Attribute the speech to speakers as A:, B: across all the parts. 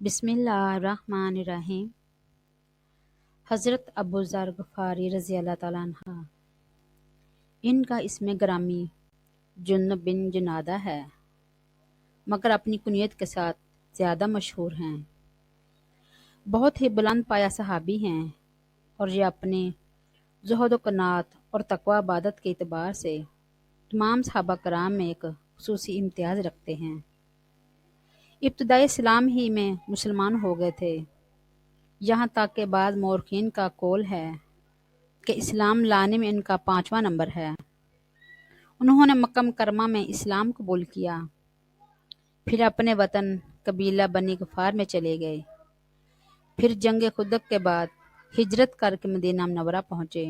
A: بسم اللہ الرحمن الرحیم۔ حضرت ابو ذر غفاری رضی اللہ تعالیٰ عنہ، ان کا اسم گرامی جنب بن جنادہ ہے، مگر اپنی کنیت کے ساتھ زیادہ مشہور ہیں۔ بہت ہی بلند پایہ صحابی ہیں اور یہ اپنے زہد و قناعت اور تقوی عبادت کے اعتبار سے تمام صحابہ کرام میں ایک خصوصی امتیاز رکھتے ہیں۔ ابتدائی اسلام ہی میں مسلمان ہو گئے تھے، یہاں تک کہ بعض مورخین کا قول ہے کہ اسلام لانے میں ان کا 5واں نمبر ہے۔ انہوں نے مکہ مکرمہ میں اسلام قبول کیا، پھر اپنے وطن قبیلہ بنی غفار میں چلے گئے، پھر جنگ خندق کے بعد ہجرت کر کے مدینہ منورہ پہنچے۔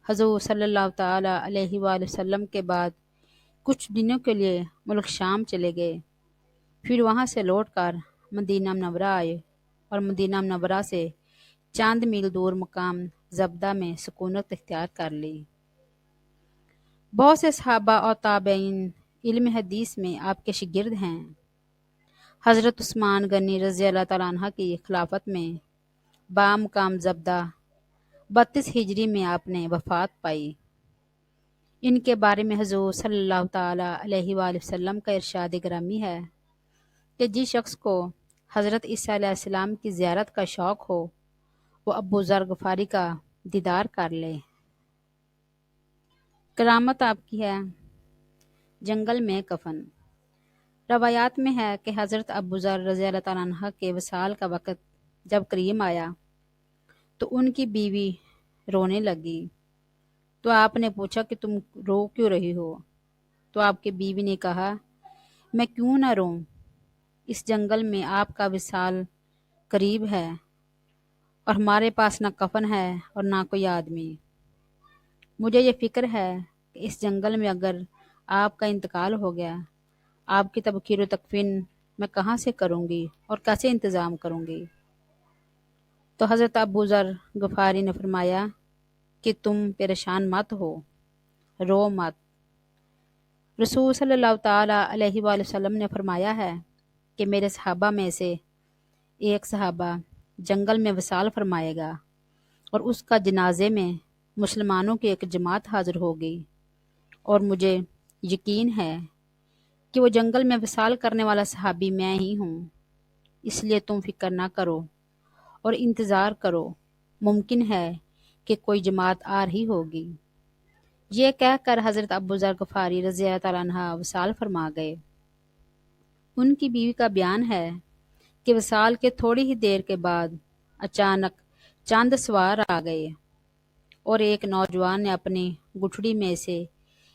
A: حضور صلی اللہ تعالیٰ علیہ وآلہ وسلم کے بعد کچھ دنوں کے لیے ملک شام چلے گئے، پھر وہاں سے لوٹ کر مدینہ منورہ آئے اور مدینہ منورہ سے چاند میل دور مقام زبدہ میں سکونت اختیار کر لی۔ بہت سے صحابہ اور تابعین علم حدیث میں آپ کے شاگرد ہیں۔ حضرت عثمان غنی رضی اللہ تعالیٰ عنہ کی خلافت میں بامقام زبدہ 32 ہجری میں آپ نے وفات پائی۔ ان کے بارے میں حضور صلی اللہ تعالیٰ علیہ وآلہ وسلم کا ارشاد گرامی ہے کہ جس شخص کو حضرت عیسیٰ علیہ السلام کی زیارت کا شوق ہو وہ ابو ذر غفاری کا دیدار کر لے۔ کرامت آپ کی ہے جنگل میں کفن۔ روایات میں ہے کہ حضرت ابو ذر رضی اللہ تعالیٰ عنہ کے وصال کا وقت جب قریب آیا تو ان کی بیوی رونے لگی، تو آپ نے پوچھا کہ تم رو کیوں رہی ہو؟ تو آپ کی بیوی نے کہا، میں کیوں نہ روں، اس جنگل میں آپ کا وصال قریب ہے اور ہمارے پاس نہ کفن ہے اور نہ کوئی آدمی۔ مجھے یہ فکر ہے کہ اس جنگل میں اگر آپ کا انتقال ہو گیا، آپ کی تبخیر و تکفین میں کہاں سے کروں گی اور کیسے انتظام کروں گی؟ تو حضرت ابو ذر غفاری نے فرمایا کہ تم پریشان مت ہو، رو مت۔ رسول صلی اللہ تعالیٰ علیہ وآلہ وسلم نے فرمایا ہے کہ میرے صحابہ میں سے ایک صحابہ جنگل میں وصال فرمائے گا اور اس کا جنازے میں مسلمانوں کی ایک جماعت حاضر ہوگی، اور مجھے یقین ہے کہ وہ جنگل میں وصال کرنے والا صحابی میں ہی ہوں، اس لیے تم فکر نہ کرو اور انتظار کرو، ممکن ہے کہ کوئی جماعت آ رہی ہوگی۔ یہ کہہ کر حضرت ابو ذر غفاری رضی اللہ تعالیٰ عنہ وصال فرما گئے۔ ان کی بیوی کا بیان ہے کہ وصال کے تھوڑی ہی دیر کے بعد اچانک چاند سوار آ گئے اور ایک نوجوان نے اپنی گٹھڑی میں سے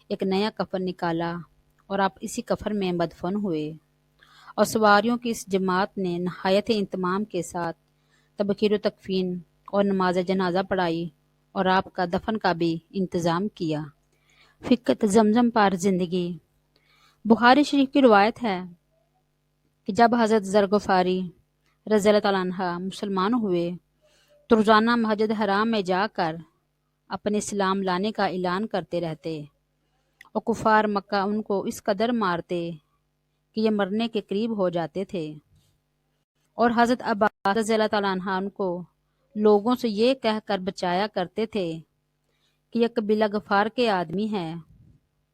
A: ایک نیا کفن نکالا اور آپ اسی کفن میں مدفن ہوئے، اور سواریوں کی اس جماعت نے نہایت اہتمام کے ساتھ تبخیر و تکفین اور نماز جنازہ پڑھائی اور آپ کا دفن کا بھی انتظام کیا۔ فقہ زمزم پر زندگی۔ بخاری شریف کی روایت ہے کہ جب حضرت ذر غفاری رضی اللہ تعالیٰ عنہ مسلمان ہوئے تو روزانہ مسجد حرام میں جا کر اپنے اسلام لانے کا اعلان کرتے رہتے، اور کفار مکہ ان کو اس قدر مارتے کہ یہ مرنے کے قریب ہو جاتے تھے، اور حضرت عباس رضی اللہ تعالیٰ عنہ ان کو لوگوں سے یہ کہہ کر بچایا کرتے تھے کہ یہ قبیلہ غفار کے آدمی ہیں،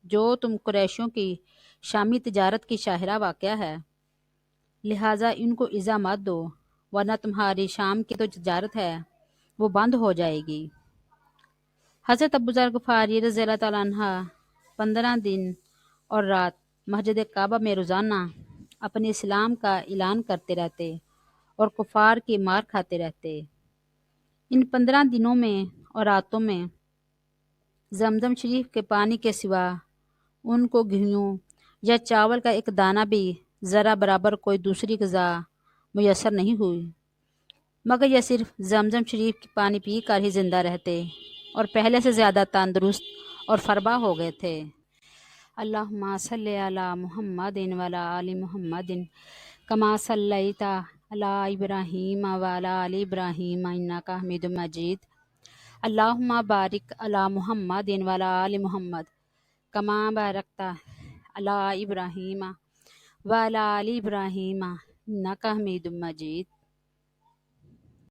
A: جو تم قریشوں کی شامی تجارت کی شاہراہ واقع ہے، لہٰذا ان کو ایذا مت دو، ورنہ تمہاری شام کی تو تجارت ہے وہ بند ہو جائے گی۔ حضرت ابو ذر غفاری رضی اللہ تعالیٰ عنہ 15 دن اور رات مسجد کعبہ میں روزانہ اپنے اسلام کا اعلان کرتے رہتے اور کفار کی مار کھاتے رہتے۔ ان 15 دنوں میں اور راتوں میں زمزم شریف کے پانی کے سوا ان کو گیہوں یا چاول کا ایک دانہ بھی ذرا برابر کوئی دوسری غذا میسر نہیں ہوئی، مگر یہ صرف زمزم شریف کی پانی پی کر ہی زندہ رہتے اور پہلے سے زیادہ تندرست اور فربا ہو گئے تھے۔ اللہم صلی علی محمد وعلی آل محمد کما صلیت علی ابراہیم وعلی آل ابراہیم انک حمید مجید۔ اللہم بارک علی محمد وعلی آل محمد کما بارکت علی ابراہیم وعلی آل ابراہیم إنك حميد مجيد.